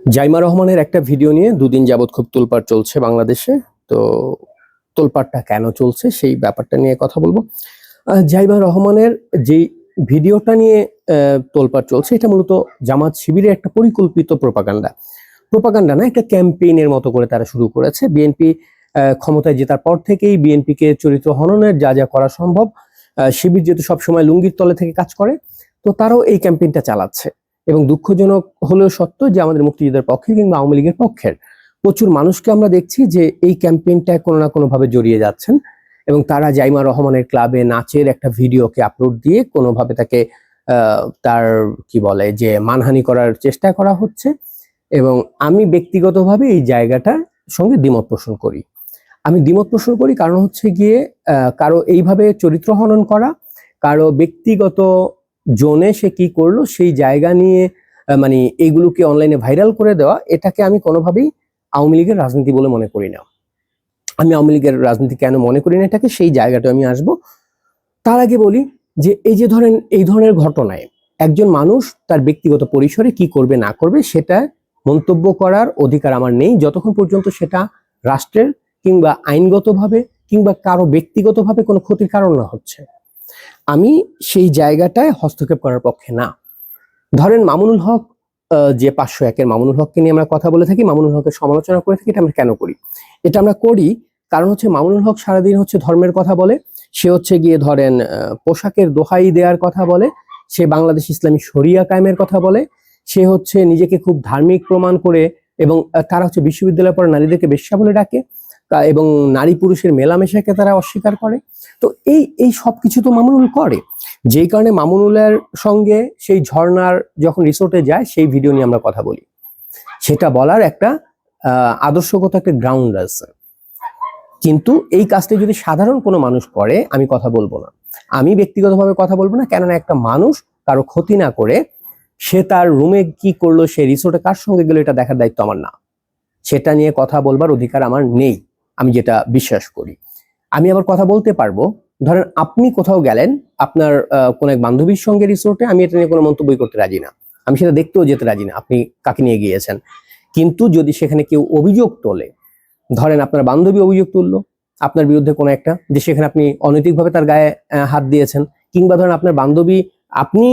জাইমা রহমানের একটা ভিডিও নিয়ে দুদিন যাবত খুব তোলপাড় চলছে বাংলাদেশে। তো তোলপাড়টা কেন চলছে সেই ব্যাপারটা নিয়ে কথা বলবো। জাইমা রহমানের যেই ভিডিওটা নিয়ে তোলপাড় চলছে এটা মূলত জামাত শিবিরের একটা পরিকল্পিত প্রোপাগান্ডা না, একটা ক্যাম্পেইনের মতো করে তারা শুরু করেছে। বিএনপি ক্ষমতায় জেতার পর থেকেই বিএনপিকে চরিত্র হননের যা যা করা সম্ভব, শিবির যেহেতু সবসময় লুঙ্গির তলে থেকে কাজ করে, তো তারাও এই ক্যাম্পেইনটা চালাচ্ছে। এবং দুঃখজনক হলেও সত্য যে আমাদের মুক্তিযুদ্ধের পক্ষে কিংবা আওয়ামী লীগের পক্ষের প্রচুর মানুষকে আমরা দেখছি যে এই ক্যাম্পেইনটায় কোনো না কোনো ভাবে জড়িয়ে যাচ্ছেন এবং তারা জাইমা রহমানের ক্লাবে নাচের একটা ভিডিওকে আপলোড দিয়ে কোনোভাবে তাকে তার কি বলে যে মানহানি করার চেষ্টা করা হচ্ছে। এবং আমি ব্যক্তিগতভাবে এই জায়গাটার সঙ্গে দ্বিমত পোষণ করি। কারণ হচ্ছে গিয়ে কারো এইভাবে চরিত্র হনন করা, কারো ব্যক্তিগত জোনে সে কি করলো সেই জায়গা নিয়ে মানে এইগুলোকে অনলাইনে ভাইরাল করে দেওয়া, এটাকে আমি কোনোভাবেই আওয়ামী লীগের রাজনীতি বলে মনে করি না। আমি আওয়ামী লীগের রাজনীতি কেন মনে করি না এটাকে, সেই জায়গাটা আমি আসবো। তার আগে বলি যে এই যে ধরেন এই ধরনের ঘটনায় একজন মানুষ তার ব্যক্তিগত পরিসরে কি করবে না করবে সেটা মন্তব্য করার অধিকার আমার নেই, যতক্ষণ পর্যন্ত সেটা রাষ্ট্রের কিংবা আইনগতভাবে কিংবা কারো ব্যক্তিগতভাবে কোনো ক্ষতির কারণ না হচ্ছে। আমি সেই জায়গাটায় হস্তক্ষেপ করার পক্ষে না। ধরেন মামুনুল হক, যে 501-এর মামুনুল হককে নিয়ে আমরা কথা বলে থাকি, মামুনুল হকের সমালোচনা করে থাকি, এটা আমরা কেন করি? এটা আমরা করি কারণ হচ্ছে মামুনুল হক সারাদিন হচ্ছে ধর্মের কথা বলে, সে হচ্ছে গিয়ে ধরেন পোশাকের দোহাই দেওয়ার কথা বলে, সে বাংলাদেশ ইসলামী শরিয়া কায়েমের কথা বলে, সে হচ্ছে নিজেকে খুব ধার্মিক প্রমাণ করে এবং তারা হচ্ছে বিশ্ববিদ্যালয়ে পড়া নারীদেরকে বেশ্যা বলে ডাকে এবং নারী পুরুষের মেলামেশাকে তারা অস্বীকার করে। তো এই এই সবকিছু তো মামুনুল করে, যেই কারণে মামুনুলের সঙ্গে সেই ঝর্ণার যখন রিসোর্টে যায় সেই ভিডিও নিয়ে আমরা কথা বলি। সেটা বলার একটা আদর্শগত একটা গ্রাউন্ড আছে। কিন্তু এই কাজটা যদি সাধারণ কোনো মানুষ করে আমি কথা বলবো না, আমি ব্যক্তিগতভাবে কথা বলবো না, কেননা একটা মানুষ কারো ক্ষতি না করে সে তার রুমে কি করলো, সে রিসোর্টে কার সঙ্গে গেলো, এটা দেখার দায়িত্ব আমার না। সেটা নিয়ে কথা বলবার অধিকার আমার নেই, আমি যেটা বিশ্বাস করি। আমি আবার কথা বলতে পারবো, ধরেন আপনি কোথাও গেলেন আপনার কোন এক বান্ধবীর সঙ্গে রিসোর্টে, আমি এটা নিয়ে কোনো মন্তব্য করতে রাজি না, আমি সেটা দেখতেও যেতে রাজি না আপনি কাকে নিয়ে গিয়েছেন। কিন্তু যদি সেখানে কেউ অভিযোগ তোলে, ধরেন আপনার বান্ধবী অভিযোগ তুললো আপনার বিরুদ্ধে কোনো একটা, যে সেখানে আপনি অনৈতিকভাবে তার গায়ে হাত দিয়েছেন, কিংবা ধরেন আপনার বান্ধবী, আপনি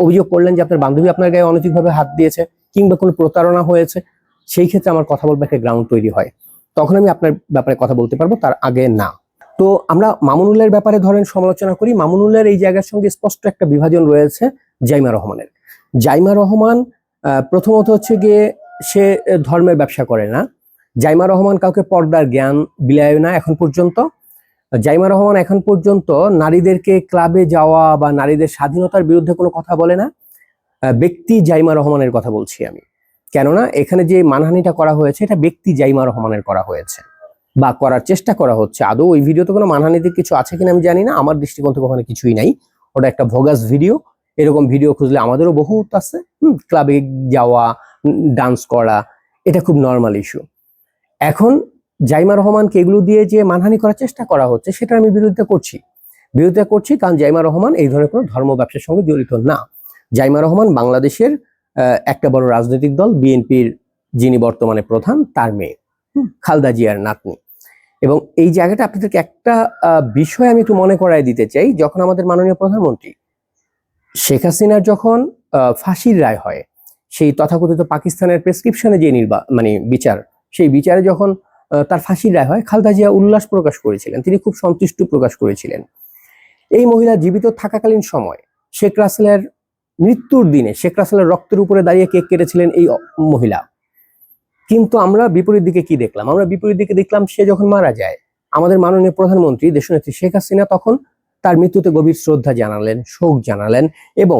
অভিযোগ করলেন যে আপনার বান্ধবী আপনার গায়ে অনৈতিকভাবে হাত দিয়েছে কিংবা কোনো প্রতারণা হয়েছে, সেই ক্ষেত্রে আমার কথা বলবার একটা গ্রাউন্ড তৈরি হয়, তখন আমি আপনার ব্যাপারে কথা বলতে পারবো, তার আগে না। তো আমরা মামুনুলের ব্যাপারে ধরেন সমালোচনা করি, মামুনুলের এই জায়গার সঙ্গে স্পষ্ট একটা বিভাজন রয়েছে জাইমা রহমানের। জাইমা রহমান প্রথমত হচ্ছে গিয়ে সে ধর্মের ব্যবসা করে না, জাইমা রহমান কাউকে পর্দার জ্ঞান বিলায় না এখন পর্যন্ত। জাইমা রহমান এখন পর্যন্ত নারীদেরকে ক্লাবে যাওয়া বা নারীদের স্বাধীনতার বিরুদ্ধে কোনো কথা বলে না। ব্যক্তি জাইমা রহমানের কথা বলছি আমি, কেননা এখানে যে মানহানিটা করা হয়েছে এটা ব্যক্তি জাইমা রহমানের করা হয়েছে বা করার চেষ্টা করা হচ্ছে। আদৌ ওই ভিডিওতে কোনো মানহানিতে কিছু আছে কিনা আমি জানি না, আমার দৃষ্টিকোণ থেকে ওখানে কিছুই নাই, ওটা একটা ভোগাস ভিডিও। এরকম ভিডিও খুঁজলে আমাদেরও বহুত আছে, ক্লাবে যাওয়া, ডান্স করা, এটা খুব নর্মাল ইস্যু। এখন জাইমা রহমানকে এগুলো দিয়ে যে মানহানি করার চেষ্টা করা হচ্ছে সেটা আমি বিরোধিতা করছি, কারণ জাইমা রহমান এই ধরনের কোনো ধর্ম ব্যবসার সঙ্গে জড়িত না। জাইমা রহমান বাংলাদেশের একটা বড় রাজনৈতিক দল বিএনপির যিনি বর্তমানে প্রধান তার মেয়ে, খালেদা জিয়ার নাতনি। এবং এই জায়গাটা আপনাদেরকে একটা বিষয় আমি একটু মনে করায় দিতে চাই, যখন আমাদের মাননীয় প্রধানমন্ত্রী শেখ হাসিনার যখন ফাঁসির রায় হয়, সেই তথাকথিত পাকিস্তানের প্রেসক্রিপশনে যে বিচার, সেই বিচারে যখন তার ফাঁসির রায় হয়, খালেদা জিয়া উল্লাস প্রকাশ করেছিলেন, তিনি খুব সন্তুষ্ট প্রকাশ করেছিলেন। এই মহিলা জীবিত থাকাকালীন সময় শেখ রাসেলের মৃত্যুর দিনে শেখ রাসেলের রক্তের উপরে দাঁড়িয়ে কেক কেটেছিলেন এই মহিলা। কিন্তু আমরা বিপরীত দিকে কি দেখলাম? আমরা বিপরীত দিকে দেখলাম সে যখন মারা যায়, আমাদের মাননীয় প্রধানমন্ত্রী দেশনেত্রী শেখ হাসিনা তখন তার মৃত্যুতে গভীর শ্রদ্ধা জানালেন, শোক জানালেন এবং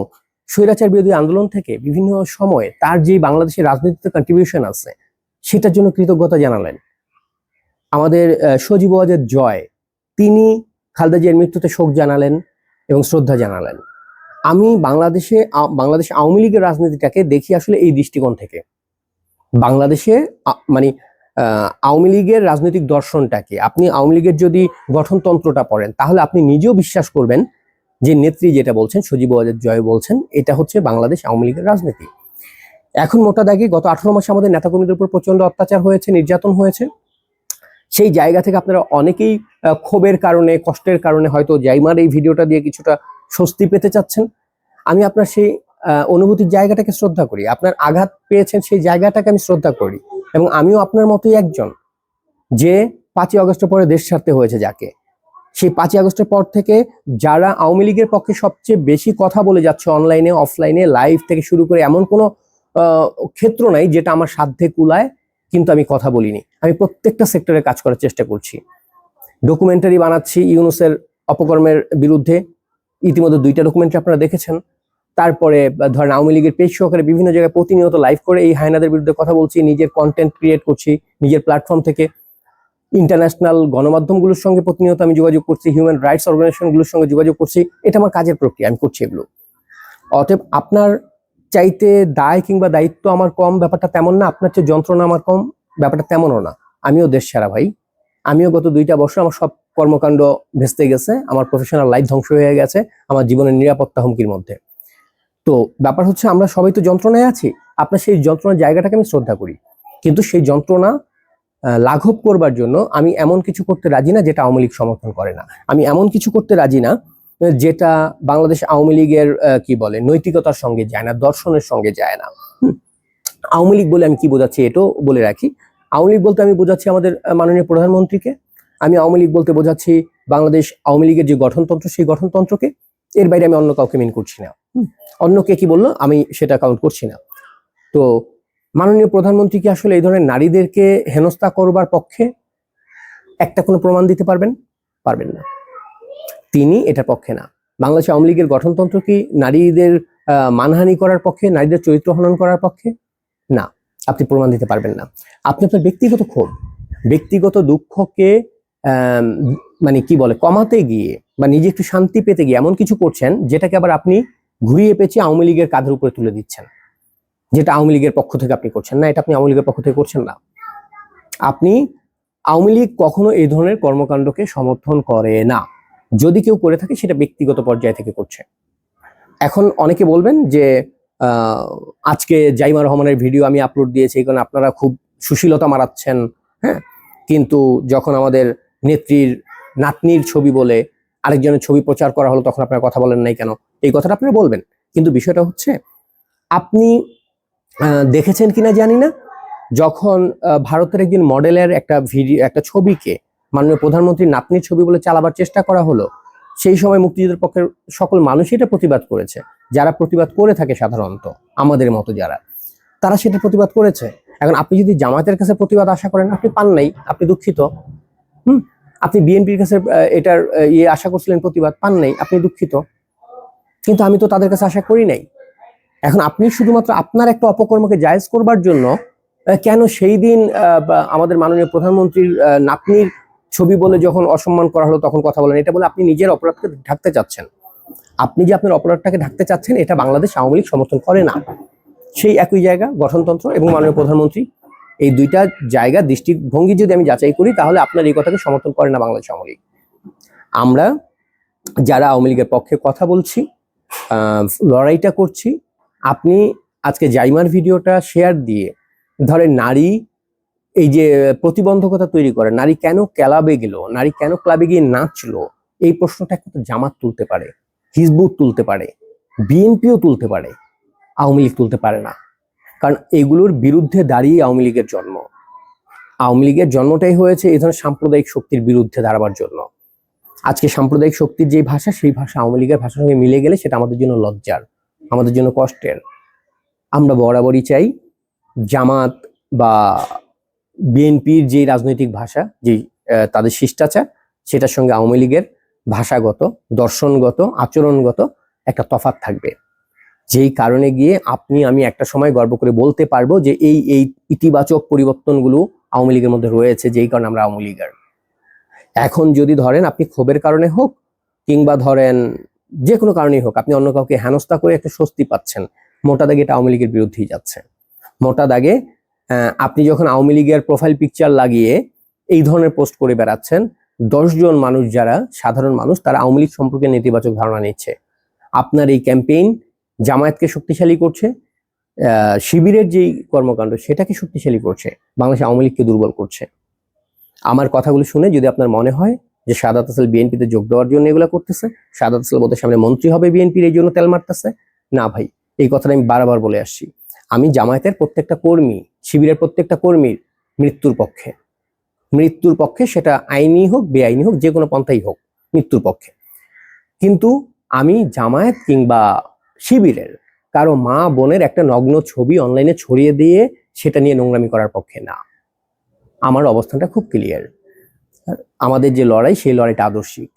স্বৈরাচার বিরোধী আন্দোলন থেকে বিভিন্ন সময়ে তার যে বাংলাদেশের রাজনীতিতে কন্ট্রিবিউশন আছে সেটার জন্য কৃতজ্ঞতা জানালেন। আমাদের সজীব ওয়াজেদ জয়, তিনি খালেদা জিয়ার মৃত্যুতে শোক জানালেন এবং শ্রদ্ধা জানালেন। আমি বাংলাদেশ আওয়ামী লীগের রাজনীতিটাকে দেখি আসলে এই দৃষ্টিকোণ থেকে। বাংলাদেশে আওয়ামী লীগের রাজনৈতিক দর্শনটাকে, আপনি আওয়ামী লীগের যদি গঠনতন্ত্রটা পড়েন তাহলে আপনি নিজেও বিশ্বাস করবেন যে নেত্রী যেটা বলছেন, সজীব ওয়াজেদ জয় বলছেন, এটা হচ্ছে বাংলাদেশ আওয়ামী লীগের রাজনীতি। এখন মোটা দাগে গত 18 মাসে আমাদের নেতাকর্মীদের উপর প্রচন্ড অত্যাচার হয়েছে, নির্যাতন হয়েছে। সেই জায়গা থেকে আপনারা অনেকেই ক্ষোভের কারণে, কষ্টের কারণে হয়তো জাইমার এই ভিডিওটা দিয়ে কিছুটা স্বস্তি পেতে চাচ্ছেন। আমি আপনার সেই অনুভূতির জায়গাটাকে শ্রদ্ধা করি, আপনার আঘাত পেয়েছেন সেই জায়গাটাকে আমি শ্রদ্ধা করি, এবং আমিও আপনার মতোই একজন যে 5ই আগস্টের পরে দেশ ছাড়তে হয়েছে যাকে। সেই 5ই আগস্টের পর থেকে যারা আওয়ামী লীগের পক্ষে সবচেয়ে বেশি কথা বলে যাচ্ছে অনলাইনে, অফলাইনে, লাইভ থেকে শুরু করে, এমন কোনো ক্ষেত্র নাই যেটা আমার সাধ্যে কুলায় কিন্তু আমি কথা বলিনি। আমি প্রত্যেকটা সেক্টরে কাজ করার চেষ্টা করছি। ডকুমেন্টারি বানাচ্ছি ইউনূসের অপকর্মের বিরুদ্ধে, ইতিমধ্যে 2টা ডকুমেন্টারি আপনারা দেখেছেন। তারপরে ধরেন আওয়ামী লীগের পেজ সহকারে বিভিন্ন জায়গায় প্রতিনিয়ত লাইভ করে এই হায়নাদের বিরুদ্ধে কথা বলছি, নিজের কন্টেন্ট ক্রিয়েট করছি নিজের প্ল্যাটফর্ম থেকে। ইন্টারন্যাশনাল গণমাধ্যমগুলোর সঙ্গে প্রতিনিয়ত আমি যোগাযোগ করছি, হিউম্যান রাইটস অর্গানাইজেশনগুলোর সঙ্গে যোগাযোগ করছি। এটা আমার কাজের প্রক্রিয়া, আমি করছি এগুলো। অতএব আপনার চাইতে দায় কিংবা দায়িত্ব আমার কম ব্যাপারটা তেমন না, আপনার চেয়ে যন্ত্রণা আমার কম ব্যাপারটা তেমনও না। আমিও দেশ ছাড়া ভাই, আমিও গত 2টা বছর আমার সব কর্মকাণ্ড ভেস্তে গেছে, আমার প্রফেশনাল লাইফ ধ্বংস হয়ে গেছে, আমার জীবনের নিরাপত্তা হুমকির মধ্যে। তো ব্যাপার হচ্ছে আমরা সবাই তো যন্ত্রণায় আছি, আপনার সেই যন্ত্রণার জায়গাটাকে আমি শ্রদ্ধা করি, কিন্তু সেই যন্ত্রণা লাঘব করবার জন্য আমি এমন কিছু করতে রাজি না যেটা আওয়ামী লীগ সমর্থন করে না। আমি এমন কিছু করতে রাজি না যেটা বাংলাদেশ আওয়ামী লীগের কি বলে নৈতিকতার সঙ্গে যায় না, দর্শনের সঙ্গে যায় না। আওয়ামী লীগ বলে আমি কি বোঝাচ্ছি এটাও বলে রাখি। আওয়ামী লীগ বলতে আমি বোঝাচ্ছি আমাদের মাননীয় প্রধানমন্ত্রীকে। আমি আওয়ামী লীগ বলতে বোঝাচ্ছি বাংলাদেশ আওয়ামী লীগের যে গঠনতন্ত্র, সেই গঠনতন্ত্রকে। এর বাইরে আমি অন্য কাউকে মিন করছি না। অন্য কে কি বললো আমি সেটা কাউন্ট করছি না। তো মাননীয় প্রধানমন্ত্রী কি আসলে এই ধরনের নারীদেরকে হেনস্থা করবার পক্ষে? একটা কোনো প্রমাণ দিতে পারবেন? পারবেন না। তিনি এটার পক্ষে না। বাংলাদেশ আওয়ামী লীগের গঠনতন্ত্র কি নারীদের মানহানি করার পক্ষে, নারীদের চরিত্র হনন করার পক্ষে? না, আপনি প্রমাণ দিতে পারবেন না। আপনি আপনার ব্যক্তিগত ক্ষোভ, ব্যক্তিগত দুঃখকে মানে কি বলে কমাতে গিয়ে বা নিজে একটু শান্তি পেতে গিয়ে এমন কিছু করছেন যেটাকে আবার আপনি ঘুরিয়ে পেঁচিয়ে আওয়ামী লীগের কাঁধের উপরে তুলে দিচ্ছেন, যেটা আওয়ামী লীগের পক্ষ থেকে আপনি করছেন না। এটা আপনি আওয়ামী লীগের পক্ষ থেকে করছেন না। আপনি আওয়ামী লীগ কখনো এই ধরনের কর্মকাণ্ডকে সমর্থন করে না। যদি কেউ করে থাকে সেটা ব্যক্তিগত পর্যায় থেকে করছে। এখন অনেকে বলবেন যে আজকে জাইমা রহমানের ভিডিও আমি আপলোড দিয়েছি এই কারণে আপনারা খুব সুশীলতা মারাচ্ছেন, হ্যাঁ, কিন্তু যখন আমাদের নেত্রীর নাতনির ছবি বলে আরেকজনের ছবি প্রচার করা হলো তখন আপনারা কথা বলেন নাই কেন? এই কথাটা আপনারা বলবেন, কিন্তু বিষয়টা হচ্ছে আপনি দেখেছেন কিনা জানি না, যখন ভারতের একজন মডেলের একটা ভিডিও, একটা ছবিকে মাননীয় প্রধানমন্ত্রীর নাতনির ছবি বলে চালাবার চেষ্টা করা হলো, সেই সময় মুক্তিযুদ্ধের পক্ষের সকল মানুষই এটা প্রতিবাদ করেছে। যারা প্রতিবাদ করে থাকে সাধারণত আমাদের মতো যারা, তারা সেটা প্রতিবাদ করেছে। এখন আপনি যদি জামায়াতের কাছে প্রতিবাদ আশা করেন, আপনি পান নাই, আপনি দুঃখিত। আপনি বিএনপির কাছে এটার আশা করছিলেন, প্রতিবাদ পান নাই, আপনি দুঃখিত। কিন্তু আমি তো তাদের কাছে আশা করি নাই। এখন আপনি শুধুমাত্র আপনার একটা অপকর্মকে জায়েজ করবার জন্য কেন সেই দিন আমাদের মাননীয় প্রধানমন্ত্রীর নাতনির ছবি বলে যখন অসম্মান করা হলো তখন কথা বলেন? এটা বলে আপনি নিজের অপরাধকে ঢাকতে চাচ্ছেন। আপনি যে আপনার অপরাধটাকে ঢাকতে চাচ্ছেন এটা বাংলাদেশ আওয়ামী লীগ সমর্থন করে না। সেই একই জায়গা গঠনতন্ত্র এবং মাননীয় প্রধানমন্ত্রী, এই দুইটা জায়গা দৃষ্টিভঙ্গি যদি আমি যাচাই করি তাহলে আপনার এই কথাকে সমর্থন করে না বাংলাদেশ আওয়ামী লীগ। আমরা যারা আওয়ামী লীগের পক্ষে কথা বলছি, লড়াইটা করছি, আপনি আজকে জাইমার ভিডিওটা শেয়ার দিয়ে ধরেন নারী এই যে প্রতিবন্ধকতা তৈরি করে, নারী কেন ক্লাবে গেল, নারী কেন ক্লাবে গিয়ে নাচলো, এই প্রশ্নটা একমাত্র জামাত তুলতে পারে, হিজবুত তুলতে পারে, বিএনপিও তুলতে পারে, আওয়ামী লীগ তুলতে পারে না। কারণ এগুলোর বিরুদ্ধে দাঁড়িয়ে আওয়ামী লীগের জন্ম। আওয়ামী লীগের জন্মটাই হয়েছে এই ধরনের সাম্প্রদায়িক শক্তির বিরুদ্ধে দাঁড়াবার জন্য। আজকে সাম্প্রদায়িক শক্তির যে ভাষা, সেই ভাষা আওয়ামী লীগের ভাষার সঙ্গে মিলে গেলে সেটা আমাদের জন্য লজ্জার, আমাদের জন্য কষ্টের। আমরা বরাবরই চাই জামাত বা বিএনপির যে রাজনৈতিক ভাষা, যে তাদের শিষ্টাচার, সেটার সঙ্গে আওয়ামী লীগের ভাষাগত, দর্শনগত, আচরণগত একটা তফাৎ থাকবে। যেই কারণে গিয়ে আপনি আমি একটা সময় গর্ব করে বলতে পারবো যে এই এই ইতিবাচক পরিবর্তনগুলো আওয়ামী লীগের মধ্যে রয়েছে, যেই কারণে আমরা আওয়ামী লীগের। এখন যদি ধরেন আপনি ক্ষোভের কারণে হোক কিংবা ধরেন যে কোনো কারণেই হোক আপনি অন্য কাউকে হেনস্থা করে একটা স্বস্তি পাচ্ছেন, মোটা দাগে এটা আওয়ামী লীগের বিরুদ্ধেই যাচ্ছে। মোটা দাগে আপনি যখন আওয়ামী লীগের প্রোফাইল পিকচার লাগিয়ে এই ধরনের পোস্ট করে বেড়াচ্ছেন, 10 জন মানুষ যারা সাধারণ মানুষ তারা আওয়ামী লীগ সম্পর্কে নেতিবাচক ধারণা নিচ্ছে। আপনার এই ক্যাম্পেইন জামায়াতকে শক্তিশালী করছে, শিবিরের যেই কর্মকাণ্ড সেটাকে শক্তিশালী করছে, বাংলাদেশ আওয়ামী লীগকে দুর্বল করছে। আমার কথাগুলো শুনে যদি আপনার মনে হয় যে সাদাত হাসান বিএনপিতে যোগ দেওয়ার জন্য এগুলো করতেছে, সাদাত হাসান বোধহয় সামনে মন্ত্রী হবে বিএনপির এই জন্য তেল মারতেছে, না ভাই, এই কথাটা আমি বারবার বলে আসছি। আমি জামায়াতের প্রত্যেকটা কর্মী, শিবিরের প্রত্যেকটা কর্মীর মৃত্যুর পক্ষে, সেটা আইনি হোক বেআইনি হোক, যে কোনো পন্থাই হোক, মৃত্যুর পক্ষে। কিন্তু আমি জামায়াত কিংবা শিবিরের কারো মা বোনের একটা নগ্ন ছবি অনলাইনে ছড়িয়ে দিয়ে সেটা নিয়ে নোংরামি করার পক্ষে না। আমার অবস্থানটা খুব ক্লিয়ার। আমাদের যে লড়াই, সেই লড়াইটা আদর্শিক।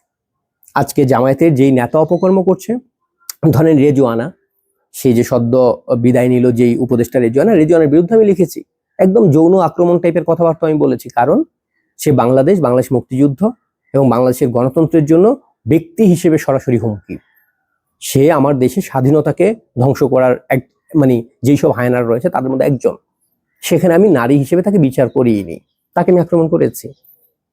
আজকে জামায়াতের যেই নেতা অপকর্ম করছে, ধরেন রেজওয়ানা, সে যে সদ্য বিদায় নিল, যেই উপদেষ্টা রেজওয়ানার বিরুদ্ধে আমি লিখেছি, একদম যৌন আক্রমণ টাইপের কথাবার্তা আমি বলেছি, কারণ সে বাংলাদেশ মুক্তিযুদ্ধ এবং বাংলাদেশের গণতন্ত্রের জন্য ব্যক্তি হিসেবে সরাসরি হুমকি। সে আমার দেশের স্বাধীনতাকে ধ্বংস করার মানে যেই সব হায়নার রয়েছে তাদের মধ্যে একজন। সেখানে আমি নারী হিসেবে তাকে বিচার করিনি, তাকে আমি আক্রমণ করেছি।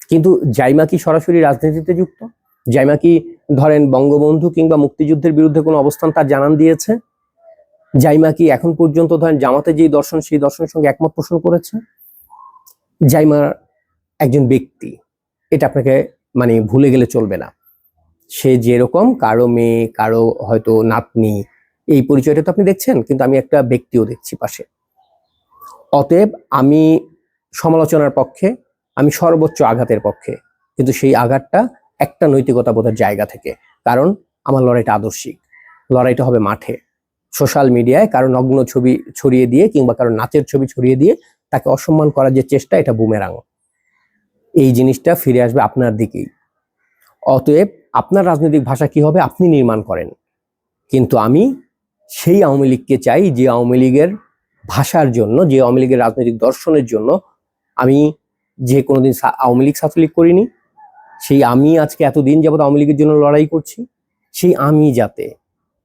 কিন্তু জাইমা কি সরাসরি রাজনীতিতে যুক্ত? জাইমা কি ধরেন বঙ্গবন্ধু কিংবা মুক্তিযুদ্ধের বিরুদ্ধে কোনো অবস্থান তার জানান দিয়েছে? জাইমা কি এখন পর্যন্ত ধরেন জামাতে যেই দর্শন, সেই দর্শনের সঙ্গে একমত পোষণ করেছে? জাইমা একজন ব্যক্তি, এটা আপনাকে মানে ভুলে গেলে চলবে না। সে যেরকম কারো মেয়ে, কারো হয়তো নাতনি, এই পরিচয়টা তো আপনি দেখছেন, কিন্তু আমি একটা ব্যক্তিও দেখছি পাশে। অতএব আমি সমালোচনার পক্ষে, আমি সর্বোচ্চ আঘাতের পক্ষে, কিন্তু সেই আঘাতটা একটা নৈতিকতা বোধের জায়গা থেকে। কারণ আমার লড়াইটা আদর্শিক, লড়াইটা হবে মাঠে। সোশ্যাল মিডিয়ায় কারো নগ্ন ছবি ছড়িয়ে দিয়ে কিংবা কারো নাচের ছবি ছড়িয়ে দিয়ে তাকে অসম্মান করার যে চেষ্টা, এটা বুমেরাং। এই জিনিসটা ফিরে আসবে আপনার দিকেই। অতএব আপনার রাজনৈতিক ভাষা কি হবে আপনি নির্মাণ করেন, কিন্তু আমি সেই আওয়ামী লীগকে চাই যে আওয়ামী লীগের ভাষার জন্য, যে আওয়ামী লীগের রাজনৈতিক দর্শনের জন্য আমি যে কোনোদিন আওয়ামী লীগ ছাত্রলীগ করিনি, সেই আমি আজকে এতদিন যাবত আওয়ামী লীগের জন্য লড়াই করছি, সেই আমি যাতে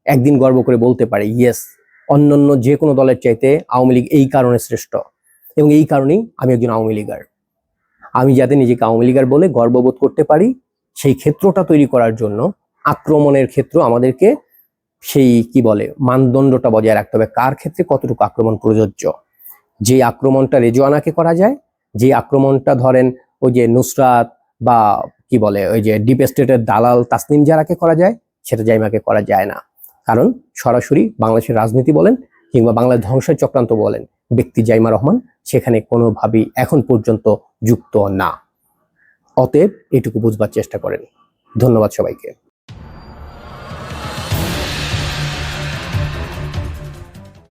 একদিন গর্ব করে বলতে পারি, ইয়েস, অন্যান্য যে কোনো দলের চাইতে আওয়ামী লীগ এই কারণে শ্রেষ্ঠ, এবং এই কারণেই আমি একজন আওয়ামী লীগার। আমি যাতে নিজেকে আওয়ামী লীগার বলে গর্ববোধ করতে পারি, সেই ক্ষেত্রটা তৈরি করার জন্য আক্রমণের ক্ষেত্র আমাদেরকে সেই কি বলে মানদণ্ডটা বজায় রাখতে হবে, কার ক্ষেত্রে কতটুকু আক্রমণ প্রযোজ্য। যে আক্রমণটা রেজওয়ানাকে করা যায়, যে আক্রমণটা ধরেন ওই যে নুসরাত বা কি বলে ওই যে ডিপ স্টেটের দালাল তাসনিম জারাকে করা যায়, সেটা জাইমাকে করা যায় না। কারণ সরাসরি বাংলাদেশের রাজনীতি বলেন কিংবা বাংলার ধ্বংসের চক্রান্ত বলেন, ব্যক্তি জাইমা রহমান সেখানে কোনোভাবেই এখন পর্যন্ত যুক্ত না। অতএব এটুকু বুঝবার চেষ্টা করেন। ধন্যবাদ সবাইকে।